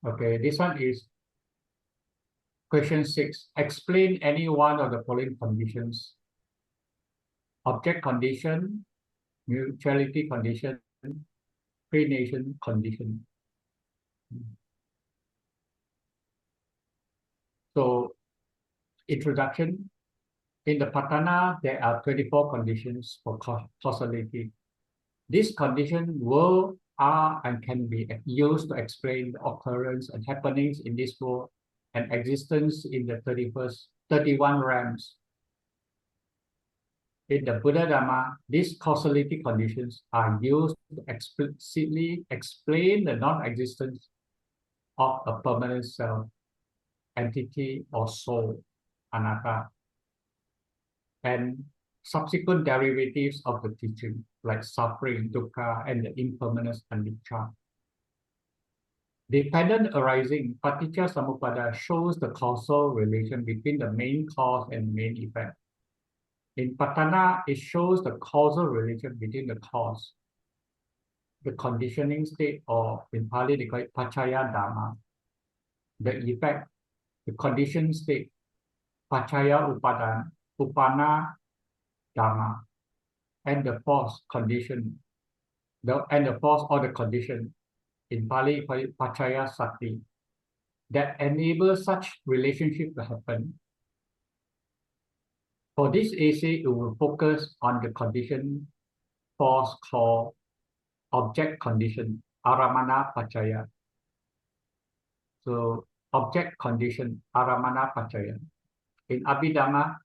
Okay, this one is question 6. Explain any one of the following conditions. Object condition, mutuality condition, prenation condition. So, introduction. In the Patana, there are 24 conditions for causality. These conditions were, are, and can be used to explain the occurrence and happenings in this world and existence in the 31 realms. In the Buddha Dhamma, these causality conditions are used to explicitly explain the non-existence of a permanent self, entity, or soul, anatta, and subsequent derivatives of the teaching, like suffering, dukkha, and the impermanence, anicca. Dependent arising, paticca samuppada shows the causal relation between the main cause and main effect. In Patana, it shows the causal relation between the cause, the conditioning state, or in Pali they call it pacaya dhamma, the effect, the conditioned state, pacaya upana dhamma, and the force condition, the force or the condition, in Pali we call it pacaya sati, that enables such relationship to happen. For this essay, it will focus on the condition force called object condition, aramana pacaya. So object condition, aramana pacaya. In Abhidhamma,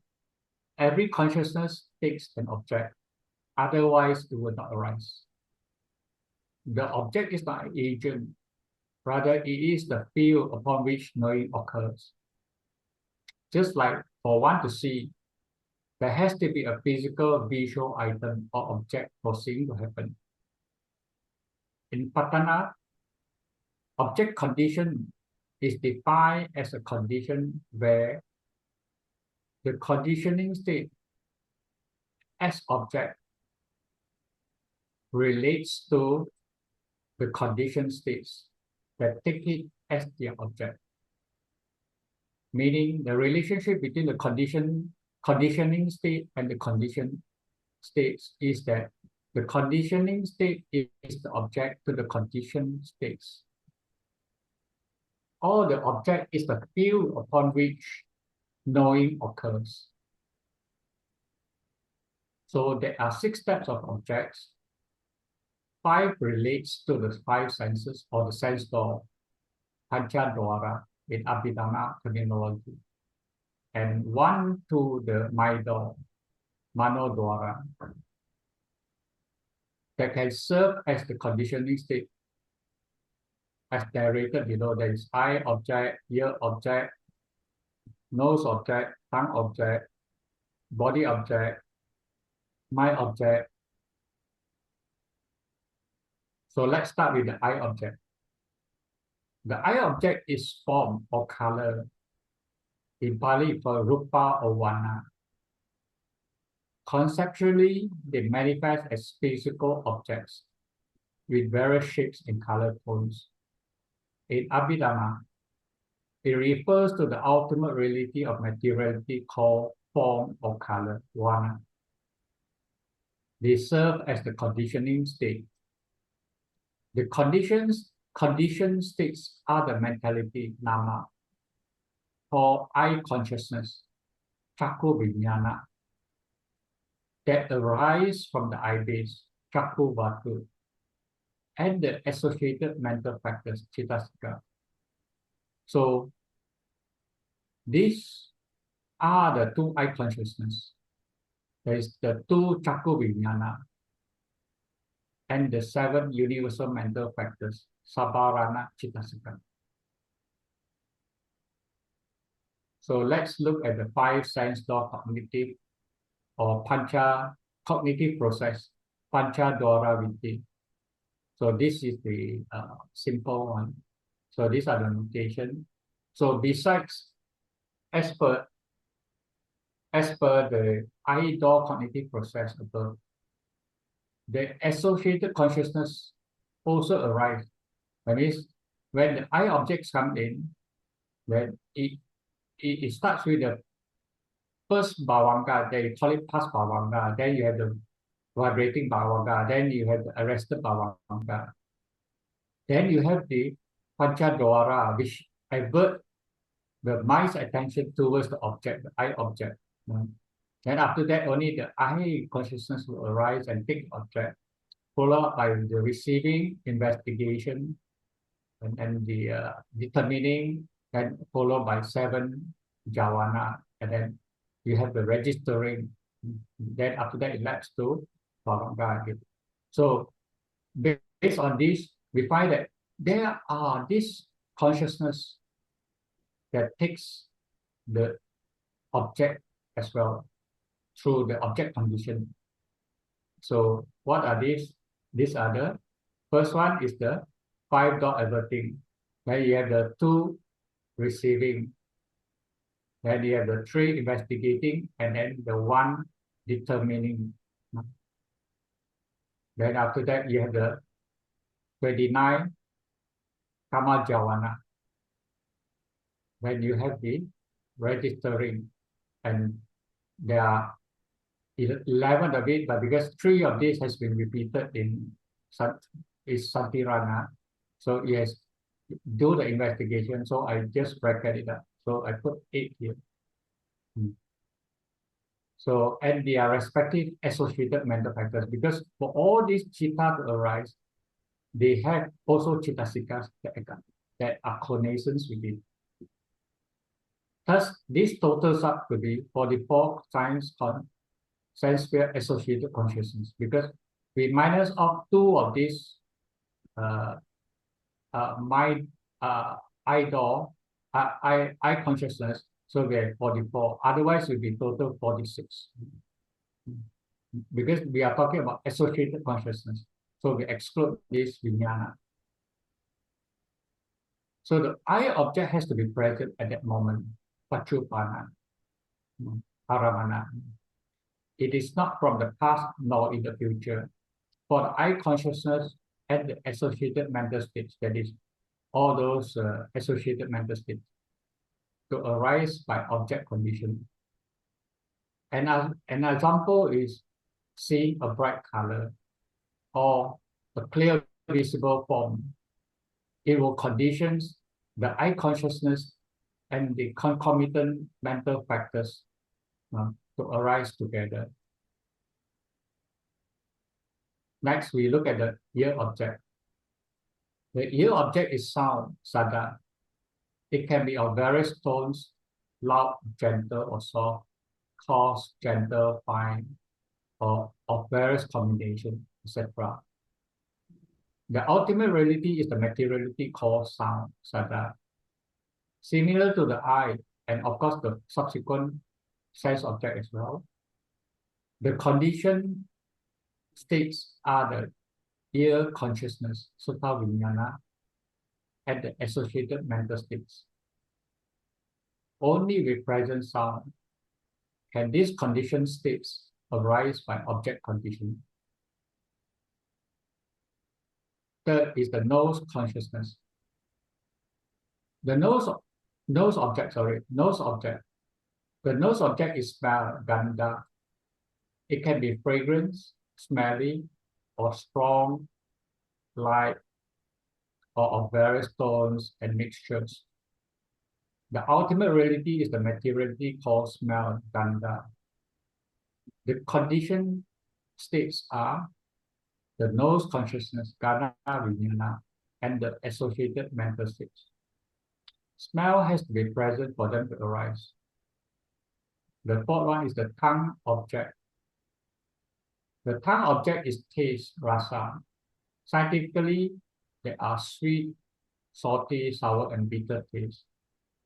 every consciousness takes an object, otherwise it will not arise. The object is not an agent, rather it is the field upon which knowing occurs. Just like for one to see, there has to be a physical visual item or object for seeing to happen. In Patana, object condition is defined as a condition where the conditioning state as object relates to the conditioned states that take it as their object. Meaning the relationship between the conditioning state and the conditioned states is that the conditioning state is the object to the conditioned states. Or the object is the field upon which knowing occurs. So there are 6 types of objects. 5 relates to the 5 senses or the sense door, pancha dwara in Abhidhamma terminology, and 1 to the mind door, mano dwara, that can serve as the conditioning state. As narrated below, there is eye object, ear object, nose object, tongue object, body object, mind object. So let's start with the eye object. The eye object is form or color. In Pali for rupa or vana. Conceptually, they manifest as physical objects with various shapes and color tones. In Abhidhamma, it refers to the ultimate reality of materiality called form or color, vana. They serve as the conditioning state. The conditioned states are the mentality, nama, or eye consciousness, chakku vijnana, that arise from the eye base, chakku vatu, and the associated mental factors, citasika. So these are the 2 eye consciousness. There is the 2 chakku vijnana and the 7 universal mental factors, sabharana, citasika. So let's look at the 5 sense door cognitive or pancha cognitive process, pancha dwara vitti. So this is the simple one. So these are the notation. So besides, as per the eye door cognitive process above, the associated consciousness also arise. That means when the I objects come in, when it starts with the first bhavanga, they call it past bhavanga. Then you have the vibrating bhavanga. Then you have the arrested bhavanga. Then you have the panchadwara, which divert the mind's attention towards the object, the I object. Then after that, only the I consciousness will arise and take the object, followed by the receiving, investigation, and the determining, and followed by 7 jhana, and then you have the registering. Then after that, it leads to bhavanga again. So based on this, we find that there are this consciousness that takes the object as well through the object condition. So what are these? These are the first one is the 5 dot everything. Then you have the 2 receiving. Then you have the 3 investigating, and then the 1 determining. Then after that, you have the 29 kama jawana. Then you have the registering, and there are 11 of it, but because 3 of these has been repeated in is Satirana, so yes, do the investigation. So I just bracket it up. So I put 8 here. So, and they are respective associated mental factors, because for all these chitta to arise, they have also chittasikas that are connaissance with it. Thus, this totals up to be 44 sense sphere associated consciousness, because we minus off 2 of these I consciousness, so we have 44. Otherwise, it will be total 46. Because we are talking about associated consciousness, so we exclude this vijnana. So the I object has to be present at that moment, pachupana, paramana. It is not from the past nor in the future. For the I consciousness and the associated mental states, that is, all those associated mental states, to arise by object condition. And an example is seeing a bright color or a clear visible form. It will condition the I consciousness and the concomitant mental factors to arise together. Next, we look at the ear object. The ear object is sound, sada. It can be of various tones, loud, gentle, or soft, coarse, gentle, fine, or of various combinations, etc. The ultimate reality is the materiality called sound, sada. Similar to the eye, and of course the subsequent sense object as well, the conditioned states are the ear consciousness, sutta vijnana, and the associated mental states. Only with present sound can these conditioned states arise by object condition. Third is the nose consciousness. The nose object. The nose object is smell, gandha. It can be fragrance, smelly, or strong, light, or of various tones and mixtures. The ultimate reality is the materiality called smell, gandha. The conditioned states are the nose consciousness, gana, vijnana, and the associated mental states. Smell has to be present for them to arise. The fourth one is the tongue object. The tongue object is taste, rasa. Scientifically, there are sweet, salty, sour, and bitter taste.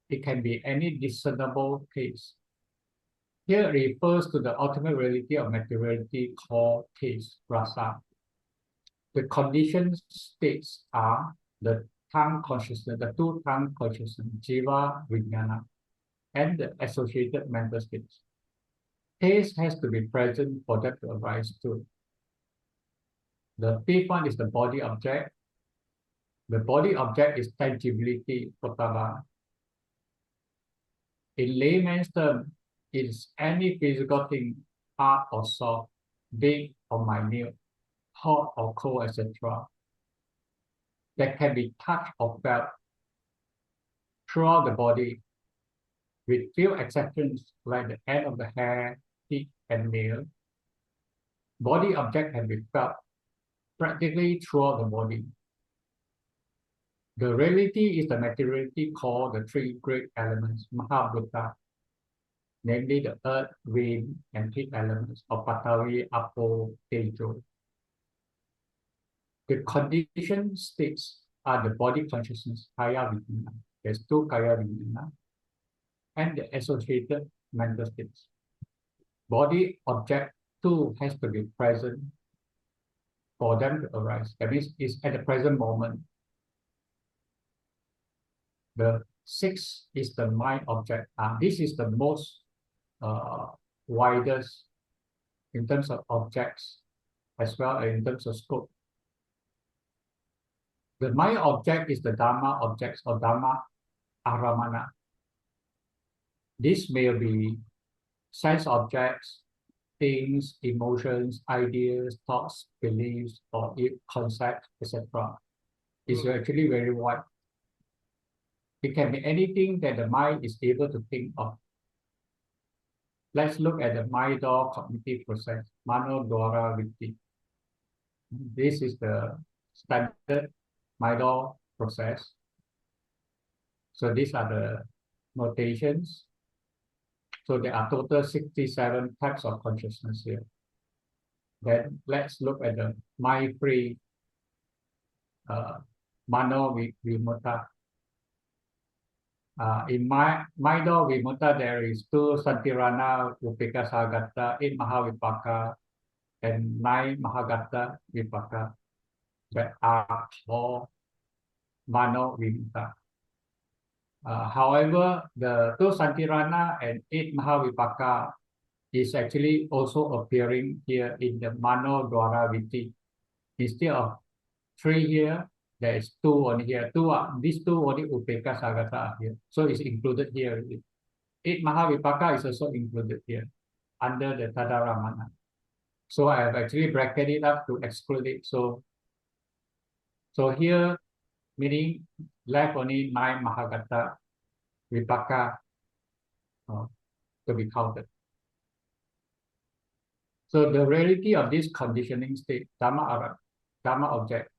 It can be any discernible taste. Here it refers to the ultimate reality of materiality called taste, rasa. The conditioned states are the tongue consciousness, the 2 tongue consciousness, jiva, vijnana, and the associated mental states. Taste has to be present for that to arise too. The fifth one is the body object. The body object is tangibility, potaba. In layman's term, it is any physical thing, hard or soft, big or minute, hot or cold, etc., that can be touched or felt throughout the body, with few exceptions like the end of the hair, teeth, and nail. Body object can be felt practically throughout the body. The reality is the materiality called the three great elements, Mahabhuta, namely the earth, wind, and heat elements of Patavi, Apo, Tejo. The conditioned states are the body consciousness, Kaya Vijnana. There's two Kaya Vijnana, and the associated mental states. Body object too has to be present for them to arise. That means it's at the present moment. The sixth is the mind object. This is the most widest in terms of objects as well as in terms of scope. The mind object is the Dharma objects or Dharma aramana. This may be sense objects, things, emotions, ideas, thoughts, beliefs, or concepts, etc. It's actually very wide. It can be anything that the mind is able to think of. Let's look at the mind-door cognitive process, Mano Dwara Vritti. This is the standard mind-door process. So these are the notations. So there are total 67 types of consciousness here. Then let's look at the mind-free Mano Vimutta. In mind-door Vimutta, there is 2 Santirana Upeka Sagata, 8 Mahavipaka, and 9 Mahagata Vipaka that are called Mano Vimutta. However, the 2 Santirana and 8 Mahavipaka is actually also appearing here in the Mano Dwara Vritti. Instead of 3 here, there is 2 on here. These 2 only Upeka Sagata are here. So it's included here. 8 Mahavipaka is also included here under the Tadaramana. So I have actually bracketed it up to exclude it. So here, meaning left only 9 Mahagata Vipaka to be counted. So the reality of this conditioning state, Dhamma object,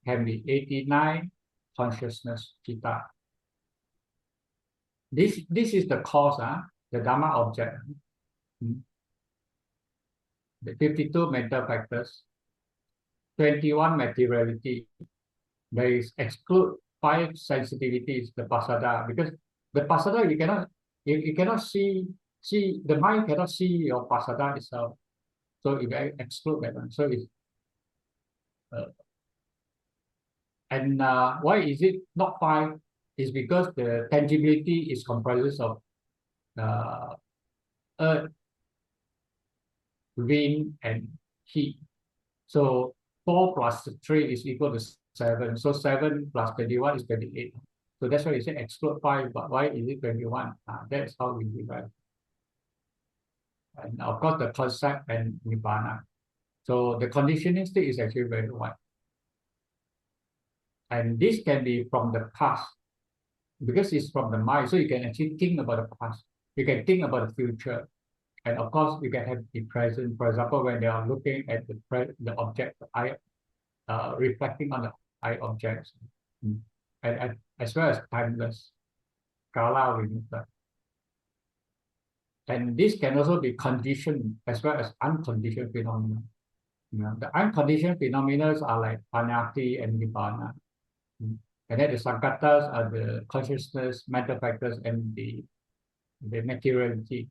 can be 89 consciousness chitta. This is the cause, the Dhamma object. The 52 mental factors, 21 materiality. There is exclude 5 sensitivities, the pasada, because the pasada you cannot see the mind cannot see your pasada itself. So if I exclude that one, so it's why is it not 5? Is because the tangibility is comprises of earth, wind, and heat. So 4 plus 3 is equal to 7. So 7 plus 21 is 28. So that's why you say exclude 5, but why is it 21? That's how we divide. And of course, the concept and nibbana. So the conditioning state is actually very wide. And this can be from the past, because it's from the mind. So you can actually think about the past. You can think about the future. And of course, you can have the present. For example, when they are looking at the object, the eye, reflecting on the eye objects, and as well as timeless, kala vimutta. And this can also be conditioned as well as unconditioned phenomena. The unconditioned phenomena are like panyati and nibbana. And then the sankatas are the consciousness, mental factors, and the materiality.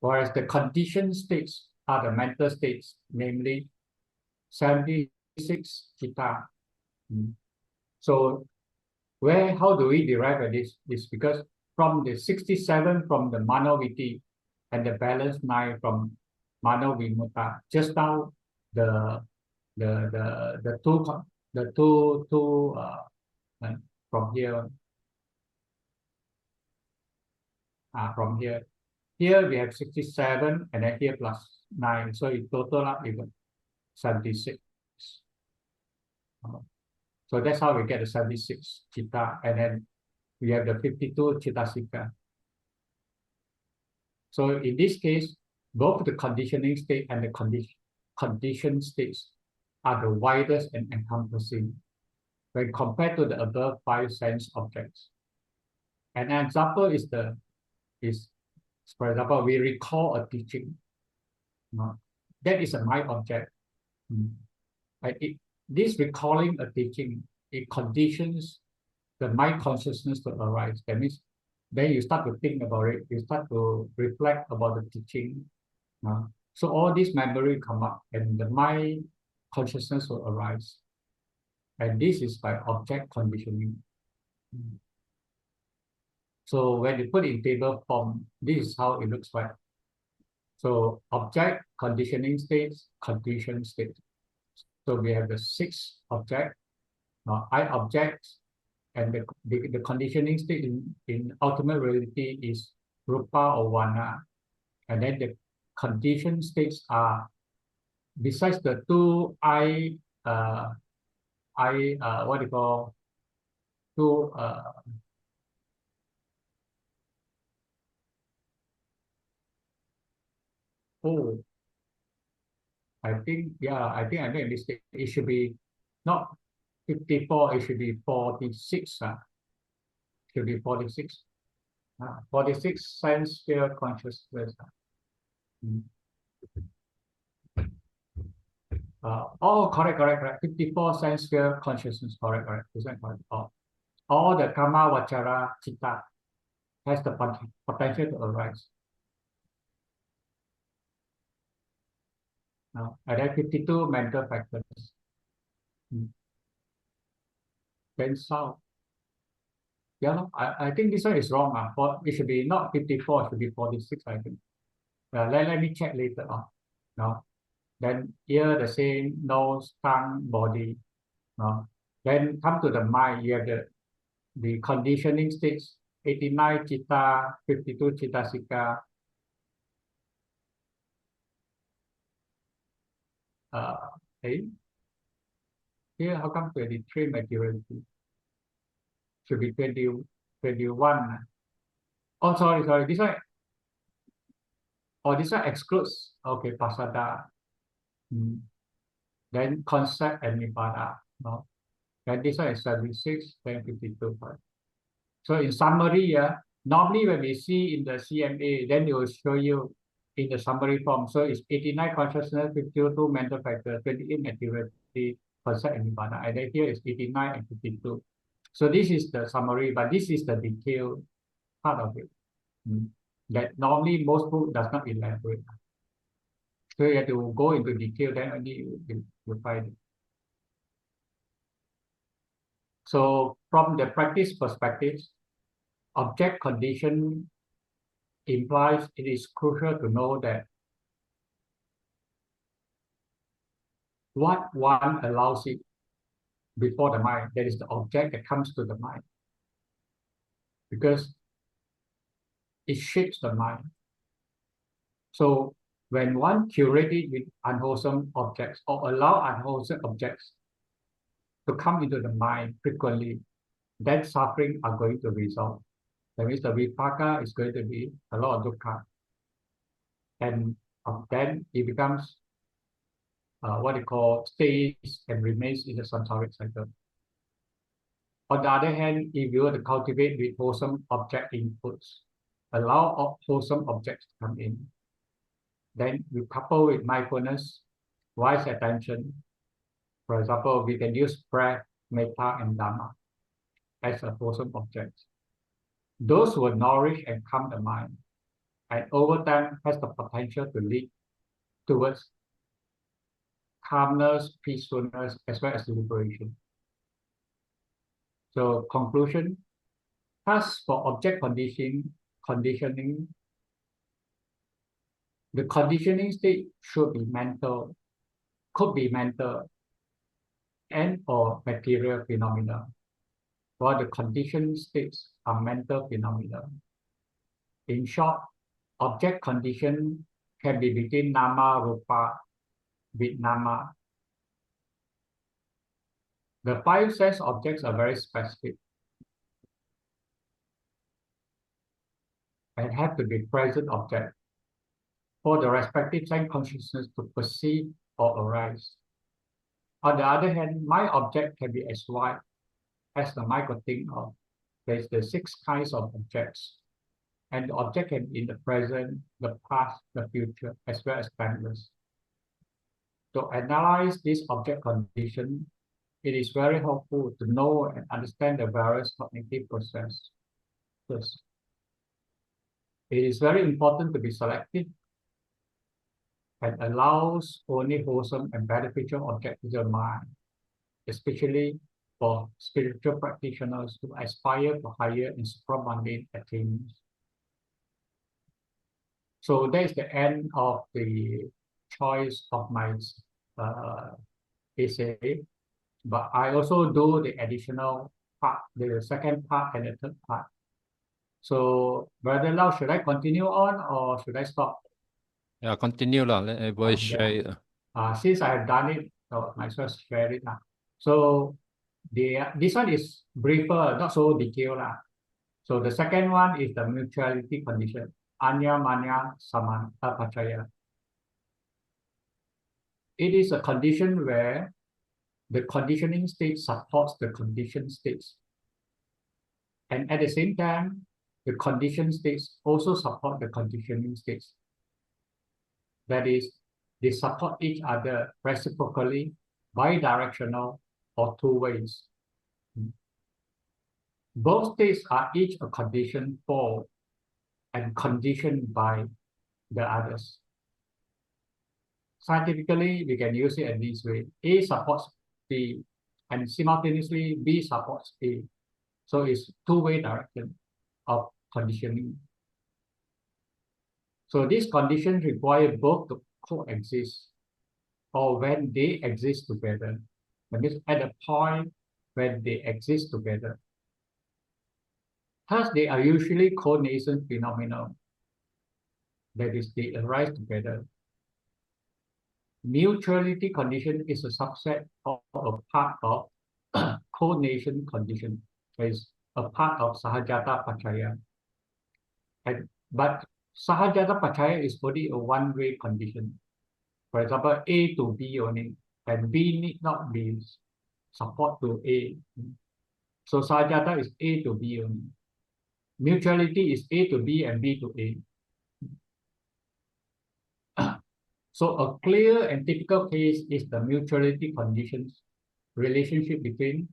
Whereas the conditioned states are the mental states, namely 76 chitta. So how do we derive at this? It's because from the 67 from the Mano Vritti and the balance 9 from Mano Vimutta. Just now the 2 the two from here, from here. Here we have 67, and then here plus 9. So it total up even 76. So that's how we get the 76 chitta, and then we have the 52 chittasika. So in this case, both the conditioning state and the conditioned states are the widest and encompassing when compared to the above 5 sense objects. An example is for example, we recall a teaching. That is a mind object. This recalling a teaching, it conditions the mind consciousness to arise. That means then you start to think about it, you start to reflect about the teaching. So all this memory come up and the mind consciousness will arise. And this is by object conditioning. So when you put it in table form, this is how it looks like. So object, conditioning states, conditioned states. So we have the 6 object, I objects, and the conditioning state in ultimate reality is rupa or vana. And then the conditioned states are, besides the 2 what do you call, 2 oh, I think I made a mistake. It should be not 54, it should be 46. Should be 46. 46 sense sphere consciousness. Correct. 54 sense sphere consciousness. Correct. All the kama, vachara, chitta has the potential to arise. And then 52 mental factors. Then sound. I think this one is wrong. It should be not 54, it should be 46, I think. Let me check later on. Then here the same nose, tongue, body. Then come to the mind, you have the conditioning states, 89 chitta, 52 chittasika. Here, how come 23 maturity? Should be 21. Oh, sorry. This one. Oh, this one excludes. Okay, pasada. Then concept and nibbana. Then this one is 76, then 52. So in summary, normally when we see in the CMA, then it will show you in the summary form. So it's 89 consciousness, 52 mental factors, 28 maturity, concept and nibbana. And then here is 89 and 52. So this is the summary, but this is the detailed part of it. That normally most book does not elaborate. So you have to go into detail, then only you find it. So from the practice perspective, object condition implies it is crucial to know that what one allows it before the mind, that is the object that comes to the mind. Because it shapes the mind. So when one curates it with unwholesome objects or allow unwholesome objects to come into the mind frequently, then suffering are going to result. That means the vipaka is going to be a lot of dukkha. And then it becomes what they call stays and remains in the samsaric cycle. On the other hand, if you were to cultivate with wholesome object inputs, allow wholesome objects to come in, then you couple with mindfulness, wise attention. For example, we can use breath, metta, and dhamma as a wholesome object. Those will nourish and calm the mind, and over time has the potential to lead towards calmness, peacefulness, as well as liberation. So conclusion, thus for object conditioning, the conditioning state should be mental, could be mental. and/or material phenomena, while the conditioned states are mental phenomena. In short, object condition can be between nama, rupa, with nama. The five sense objects are very specific and have to be present object for the respective sense consciousness to perceive or arise. On the other hand, my object can be as wide as the mind could think of. There's the six kinds of objects, and the object can be in the present, the past, the future, as well as timeless. To analyze this object condition, it is very helpful to know and understand the various cognitive processes. It is very important to be selective and allows only wholesome and beneficial objects to the mind, especially for spiritual practitioners to aspire to higher and supramundane attainments. So that is the end of the choice of my essay, but I also do the additional part, the second part and the third part. So, Brother Lau, should I continue on or should I stop? Yeah, continue lah. Let everybody share it. Since I have done it, so might as well share it. So this one is briefer, not so detailed. So the second one is the mutuality condition. Anya manya samanta pachaya. It is a condition where the conditioning state supports the conditioned states. And at the same time, the conditioned states also support the conditioning states. That is, they support each other reciprocally, bidirectional, or two ways. Both states are each a condition for and conditioned by the others. Scientifically, we can use it in this way. A supports B, and simultaneously B supports A. So it's two-way direction of conditioning. So these conditions require both to coexist, or when they exist together. That means at the point when they exist together. Thus, they are usually co-nascent phenomena. That is, they arise together. Mutuality condition is a subset of a part of co-nascent condition. That is a part of Sahajata Pachaya. But Sahajata Pachaya is only a one-way condition. For example, A to B only, and B need not be support to A. So Sahajata is A to B only. Mutuality is A to B and B to A. So a clear and typical case is the mutuality conditions relationship between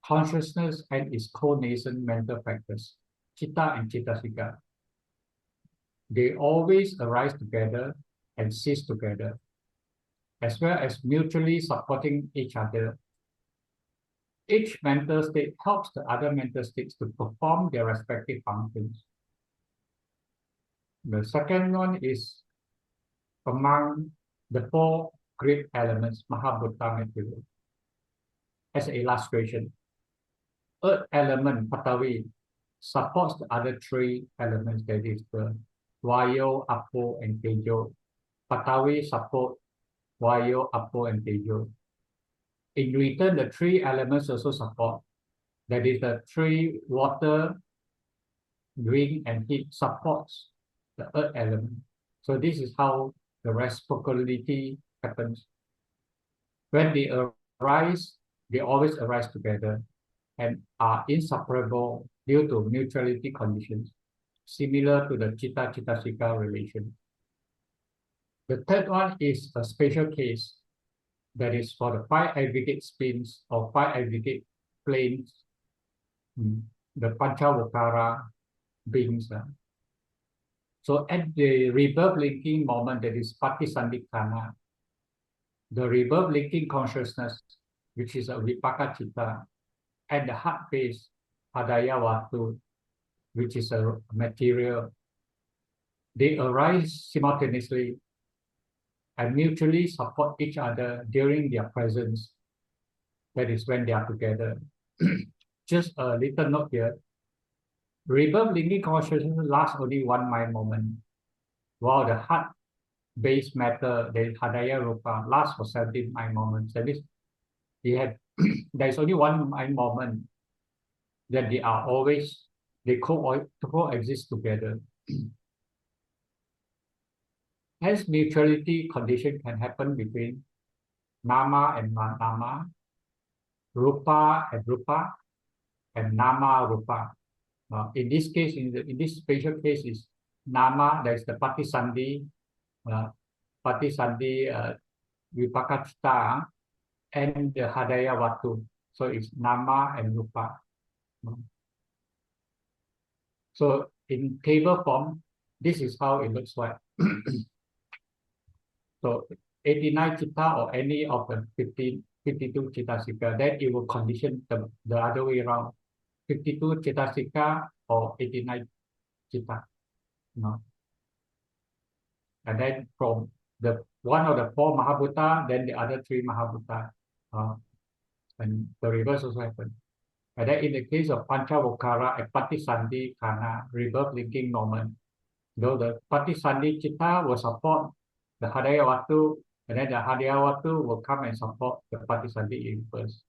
consciousness and its co-nascent mental factors, chitta and chittasika. They always arise together and cease together, as well as mutually supporting each other. Each mental state helps the other mental states to perform their respective functions. The second one is among the four great elements, Mahabhuta material. As an illustration, earth element, Patavi, supports the other three elements, that is the Vayo, Apo, and Tejo. Patavi support Vayo, Apo, and Tejo. In return, the three elements also support. That is the three water, wind, and heat supports the earth element. So this is how the reciprocity happens. When they arise, they always arise together and are inseparable due to mutuality conditions, similar to the chitta-chittasika relation. The third one is a special case, that is for the five aggregate spins or five aggregate planes, the Panchavokara beings. So at the rebirth linking moment, that is Patisandikana, the rebirth linking consciousness, which is a Vipaka Chitta, and the heart base, Padaya Vatu, which is a material, they arise simultaneously and mutually support each other during their presence. That is when they are together. Just a little note here. Rebirth linking consciousness lasts only one mind moment, while the heart-based matter, the Hadaya Rupa, lasts for 17 mind moments. That means you have there is only one mind moment that they coexist together. Hence, mutuality condition can happen between nama and non-nama, rupa and rupa, and nama rupa. In this case, in this special case, is nama. There is the patisandhi, vipakachita, and the hadaya watu. So it's nama and rupa. So in table form, this is how it looks like. So 89 chitta or any of the 52 chittasika, then it will condition the other way around. 52 chittasika or 89 chitta. And then from the one of the four Mahabhuta, then the other three Mahabhuta. And the reverse also happens. And then in the case of Panchavokara and Patisandhi Kana, rebirth linking moment, though the Patisandhi Chitta will support the Hadaya Watu, and then the Hadaya Watu will come and support the Patisandhi impulse.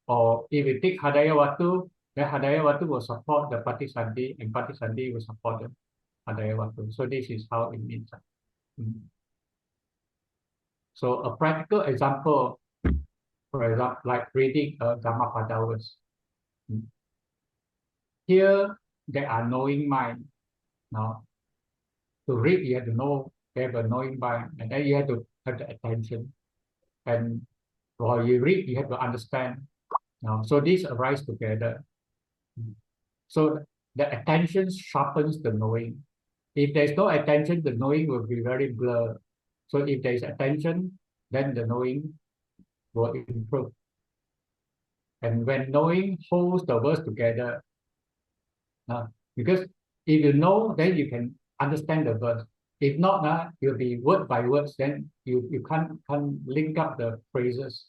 Or if we take Hadaya Watu, then Hadaya Watu will support the Patisandhi, and Patisandhi will support the Hadaya Watu. So this is how it means. So a practical example, for example, like reading Dhammapada verse. Here, there are knowing mind. Now, to read, you have to know, you have a knowing mind, and then you have to have the attention. And while you read, you have to understand. So these arise together. So the attention sharpens the knowing. If there's no attention, the knowing will be very blurred. So if there is attention, then the knowing will improve. And when knowing holds the words together, because if you know, then you can understand the verse. If not, you'll be word by words, then you can't link up the phrases.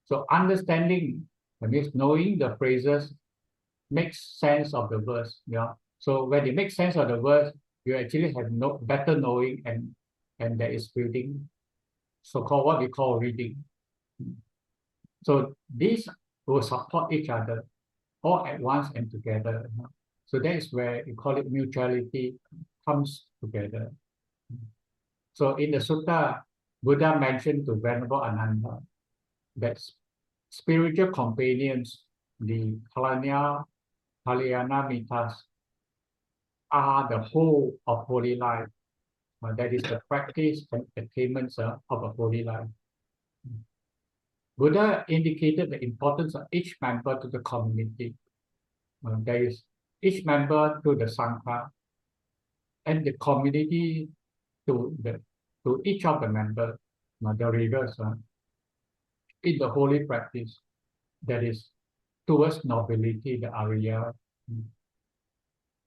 So understanding, that means knowing the phrases, makes sense of the verse. So when you make sense of the verse, you actually have better knowing, and there is reading, so-called what we call reading. So these will support each other all at once and together. So that is where you call it mutuality comes together. So in the sutta, Buddha mentioned to Venerable Ananda that spiritual companions, the Kalyana Mitas, are the whole of holy life. That is the practice and attainments of a holy life. Buddha indicated the importance of each member to the community. There is each member to the Sangha, and the community to each of the members, the readers, in the holy practice, that is towards nobility, the Arya.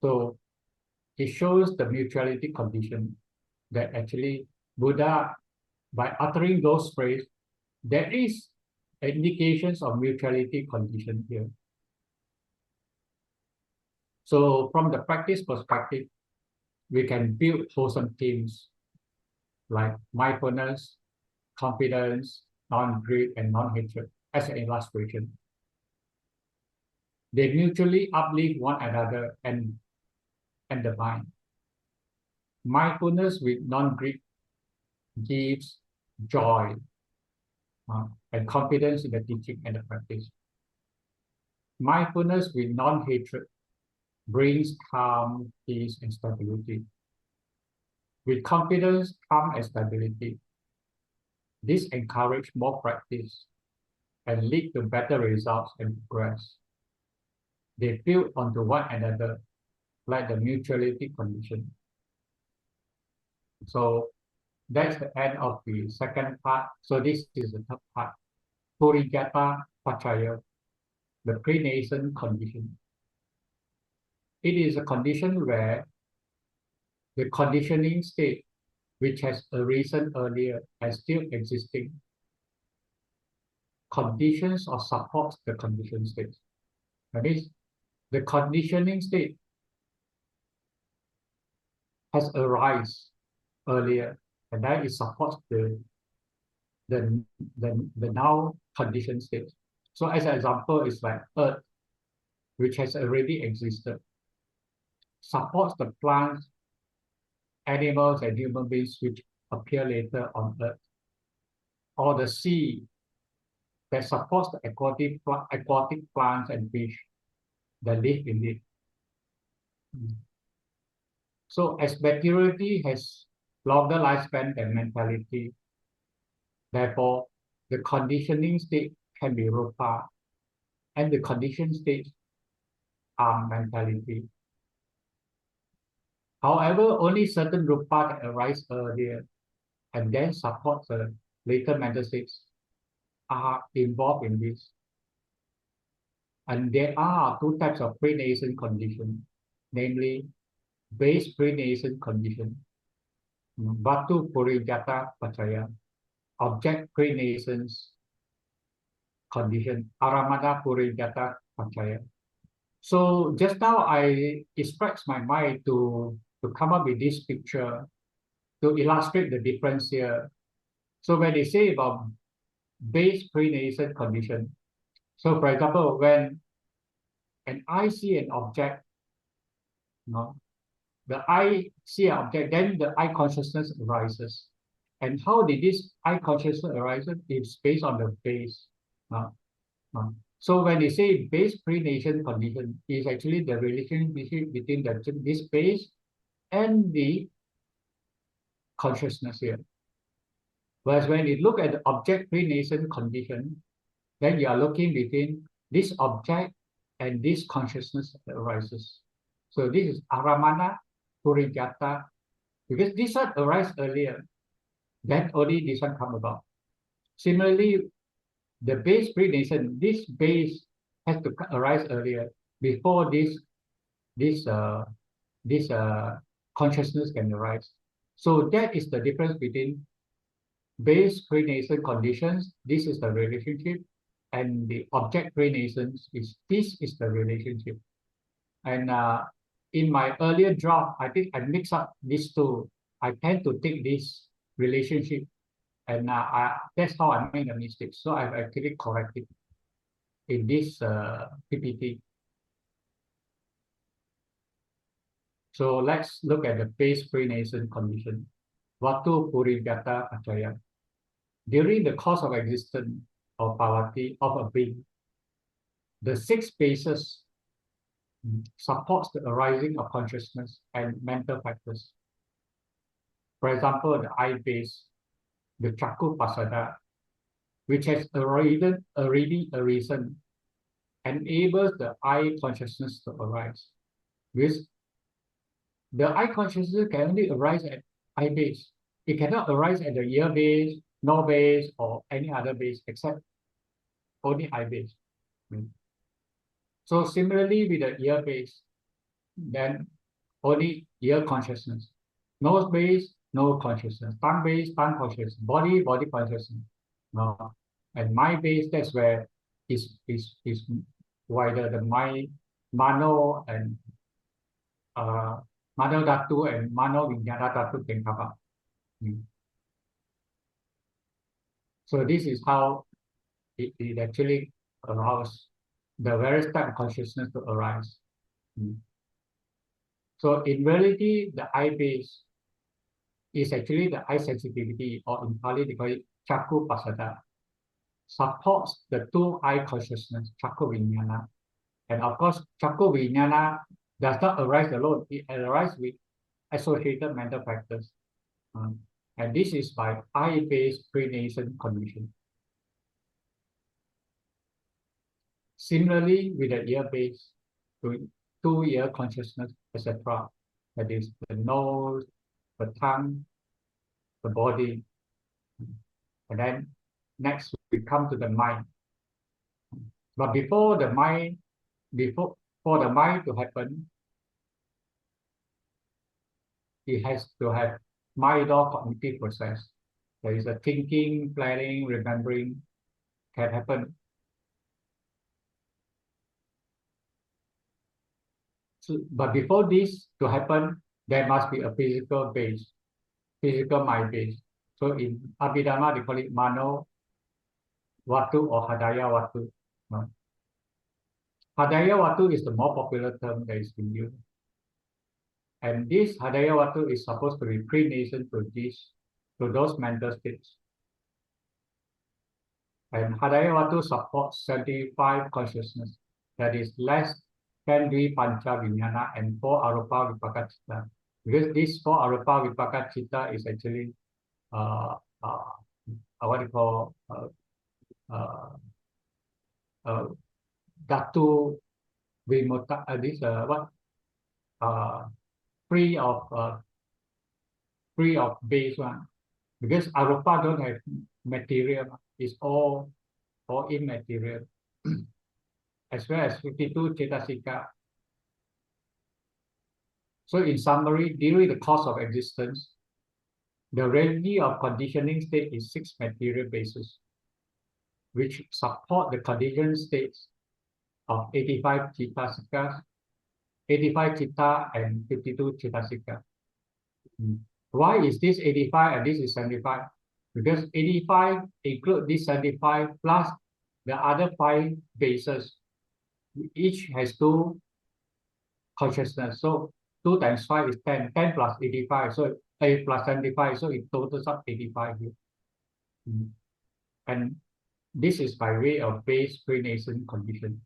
So it shows the mutuality condition that actually Buddha, by uttering those phrases, there is indications of mutuality condition here. So from the practice perspective, we can build wholesome themes like mindfulness, confidence, non-greed, and non-hatred as an illustration. They mutually uplift one another and the mind. Mindfulness with non-greed gives joy and confidence in the teaching and the practice. Mindfulness with non-hatred brings calm, peace, and stability. With confidence, calm, and stability, this encourages more practice and lead to better results and progress. They build onto one another like the mutuality condition. So that's the end of the second part. So this is the third part. Purigata Pachaya, the pre-nascent condition. It is a condition where the conditioning state, which has arisen earlier and still existing, conditions or supports the conditioned state. That means the conditioning state has arisen earlier, and that it supports the, the now conditioned state. So as an example, it's like Earth, which has already existed, supports the plants, animals, and human beings which appear later on Earth, or the sea that supports the aquatic plants and fish that live in it. So as materiality has longer lifespan than mentality, therefore the conditioning state can be rupa, and the conditioned states are mentality. However, only certain rupa that arise earlier and then support the later mental states are involved in this. And there are two types of pre-nascent condition, namely base pre-nascent condition, Batu Purijata Pacaya, object pre-nascent condition, Aramana Purijata Pacaya. So just now it strikes my mind to come up with this picture to illustrate the difference here. So when they say about base pre-nascent condition, so for example, when an eye see an object, the eye see an object, then the eye consciousness arises. And how did this eye consciousness arise? It's based on the base. So when they say base pre-nascent condition, is actually the relationship between this base and the consciousness here. Whereas when you look at the object pre-nascent condition, then you are looking between this object and this consciousness that arises. So this is Aramana Purijata, because this one arises earlier, then only this one come about. Similarly, the base pre-nascent, this base has to arise earlier before this consciousness can arise. So that is the difference between base pre-nascent conditions. This is the relationship, and the object pre-nascent is this is the relationship. And in my earlier draft, I think I mix up these two. I tend to take this relationship, and that's how I made a mistake. So I've actually corrected in this PPT. So let's look at the base pre-nascent condition. Vatu Purigata Acaya. During the course of existence of Parvati, of a being, the 6 bases supports the arising of consciousness and mental factors. For example, the eye base, the Chakku Pasada, which has already arisen, enables the eye consciousness to arise. With the eye consciousness can only arise at eye base. It cannot arise at the ear base, nose base, or any other base except only eye base. So similarly with the ear base, then only ear consciousness. Nose base, nose consciousness. Tongue base, tongue consciousness. Body, body consciousness. And mind base, that's where is wider. The mind, mano and mano dhatu and mano vijnana dhatu can come up. So this is how it actually allows the various type of consciousness to arise. So in reality, the eye base is actually the eye sensitivity, or in Pali they call it Chakku Pasada, supports the 2 eye consciousness, Chakku Vijnana. And of course, Chakku Vijnana does not arise alone. It arises with associated mental factors. And this is by eye-based pre-nascent condition. Similarly, with the ear base, 2 ear consciousness, etc. That is the nose, the tongue, the body. And then next we come to the mind. But before the mind to happen, it has to have mind or cognitive process. There is a thinking, planning, remembering, can happen. So, but before this to happen, there must be a physical base, physical mind base. So in Abhidhamma, they call it Mano Watu or Hadaya Watu. No? Hadaya Watu is the more popular term that is being used. And this Hadaya Watu is supposed to be pre-nascent to those mental states. And Hadaya Watu supports 75 consciousness, that is less than Dvi Pancha Vijnana and 4 Arupa Vipaka Citta. Because this 4 Arupa Vipaka Citta is actually what you call Dhatu Vimutta, free of base one. Because Arupa don't have material, it's all immaterial. As well as 52 Cetasika. So in summary, during the course of existence, the reality of conditioning state is 6 material bases, which support the conditioned states of 85 Cetasika, 85 Citta and 52 Cetasika. Why is this 85 and this is 75? Because 85 include this 75 plus the other 5 bases. Each has 2 consciousness. So 2 times 5 is 10. 10 plus 85. So 8 plus 75. So it totals up 85 here. And this is by way of base pre-nascent condition.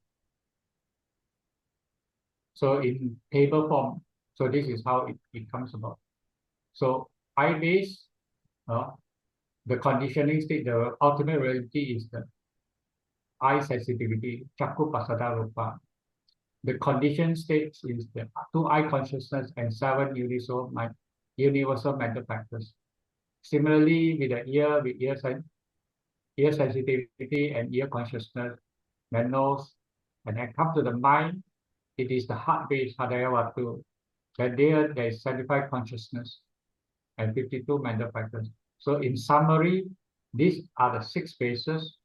So in table form, so this is how it comes about. So I base, the conditioning state, the ultimate reality is the eye sensitivity, Chakku Pasada Rupa. The conditioned state is the 2 eye consciousness and 7 universal mental factors. Similarly, with the ear, with ear sensitivity and ear consciousness, the nose, and then come to the mind, it is the heart-based Hadaya Watu. That there is 75 consciousness and 52 mental factors. So in summary, these are the 6 bases,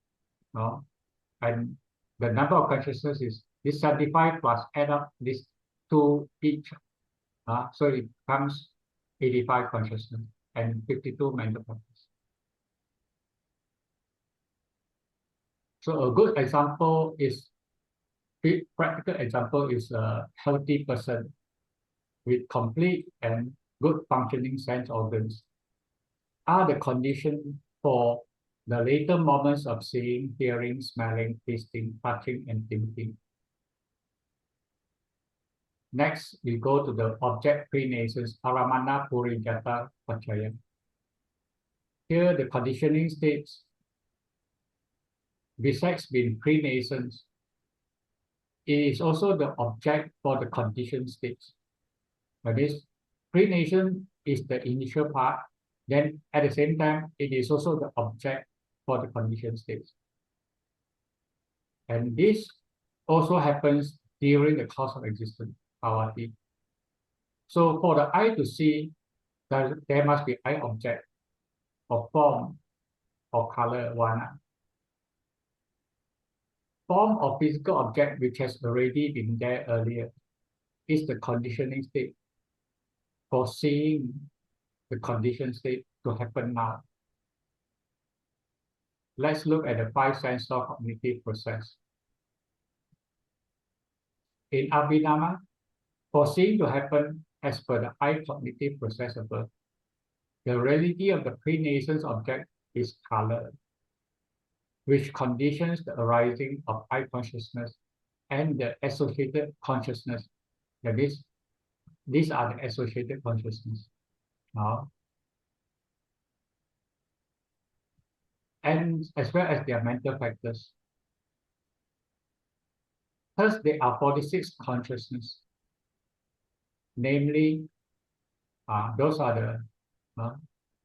and the number of consciousness is this 75 plus add up these 2 each. So it becomes 85 consciousness and 52 mental factors. So a good example is, practical example is a healthy person with complete and good functioning sense organs are the condition for the later moments of seeing, hearing, smelling, tasting, touching, and thinking. Next, we go to the object pre-nascence, Paramana Purijata Pachaya. Here, the conditioning states, besides being pre-nascent, it is also the object for the conditioned states. That is, pre-nascent is the initial part, then at the same time, it is also the object for the conditioned states. And this also happens during the course of existence, Bhavati. So for the eye to see, there must be eye object or form or color, Vana. Form or physical object which has already been there earlier is the conditioning state for seeing the conditioned state to happen now. Let's look at the 5 sensor cognitive process. In Abhidhamma, for seeing to happen as per the eye cognitive process above, the reality of the pre-nascent object is color, which conditions the arising of eye consciousness and the associated consciousness. That is, these are the associated consciousness. And as well as their mental factors. Thus, there are 46 consciousness. Namely, those are the,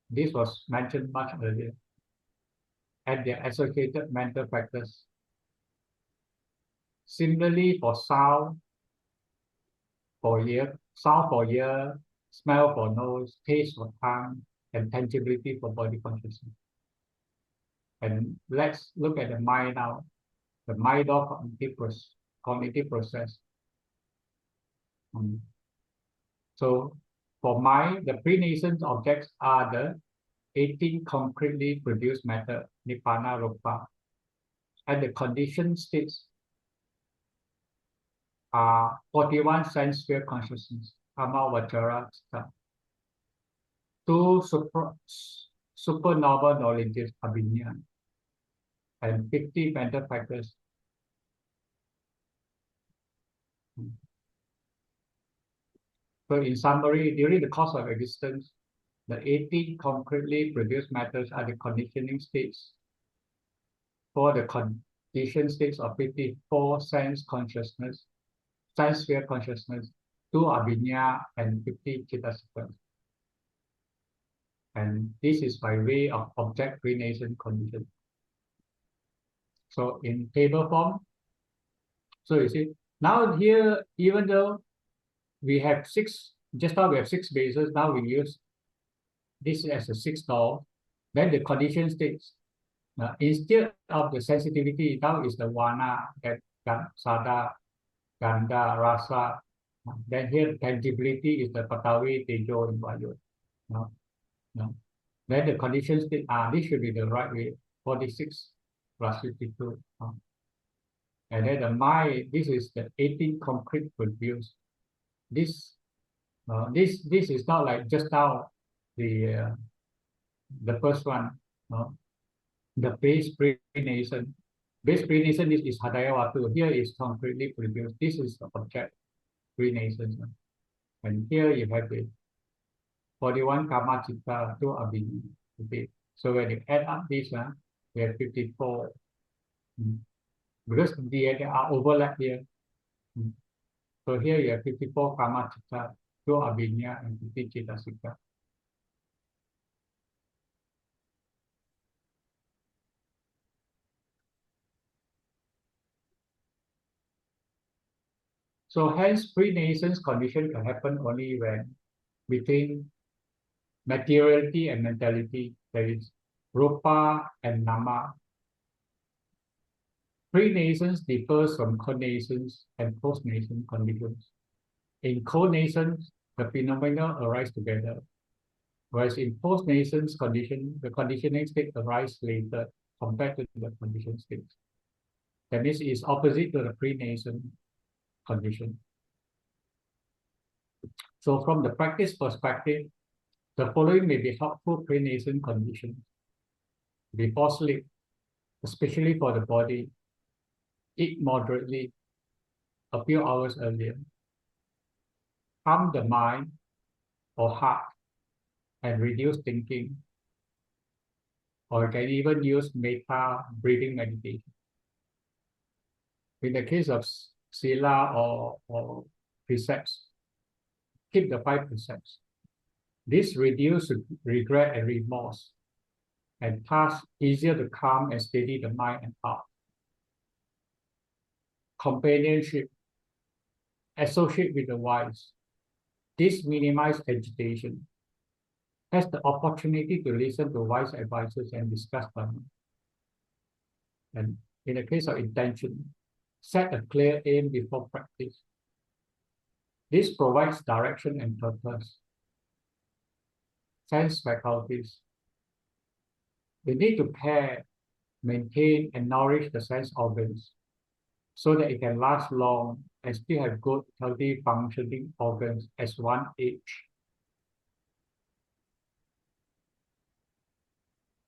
this was mentioned much earlier, and their associated mental factors. Similarly, for sound for ear, smell for nose, taste for tongue, and tangibility for body consciousness. And let's look at the mind now. The mind of cognitive process. So for mind, the pre-nascent objects are the 18 concretely produced matter, nibbana rupa, and the conditioned states are 41 sense sphere consciousness, kama vajara chitta. 2 supernovel knowledges, abhidhamma, and 50 mental factors. So in summary, during the course of existence, the 18 concretely produced matters are the conditioning states for the conditioned states of 54 sense consciousness, sense sphere consciousness, 2 abhidhamma, and 50 chitta sequence. And this is by way of object pre-nascent condition. So in table form, so you see, now here, even though we have just now we have 6 bases, now we use this as a 6th law, then the condition states, instead of the sensitivity, now is the vana, that sada, ganda, rasa. Then here tangibility is the patavi, tejo, and vayu. No. Then the condition state, this should be the right way, 46 plus 52. And then the mind, this is the 18 concrete produced. This is not like just now the first one. The base pre-nascent. Base pre-nascent is hadayawatu. Here is concretely produced. This is the object pre-nascent. And here you have the 41 kama chitta, 2 abhidhamma. Okay. So when you add up this one, we have 54. Because there are overlap here. So here you have 54 kama chitta, 2 abhidhamma, and 50 chitta sikha. So hence pre-nascent condition can happen only when between materiality and mentality, that is rupa and nama. Pre-nascence differs from connascence and post-nascent conditions. In connascence, the phenomena arise together, whereas in post-nascence condition, the conditioning state arises later compared to the conditioned state. That means it's opposite to the pre-nascent condition. So from the practice perspective, the following may be helpful pre-nascent conditions. Before sleep, especially for the body, eat moderately a few hours earlier. Calm the mind or heart and reduce thinking. Or you can even use metta breathing meditation. In the case of sila or precepts, keep the 5 precepts. This reduces regret and remorse, and thus easier to calm and steady the mind and heart. Companionship, associate with the wise. This minimizes agitation. Has the opportunity to listen to wise advices and discuss them. And in the case of intention, set a clear aim before practice. This provides direction and purpose. Sense faculties. We need to pair, maintain, and nourish the sense organs so that it can last long and still have good, healthy, functioning organs as one age.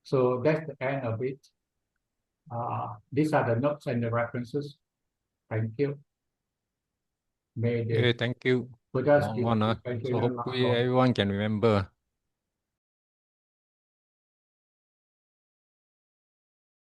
So that's the end of it. These are the notes and the references. Thank you. Okay, thank you. Buddha's So hopefully everyone can remember.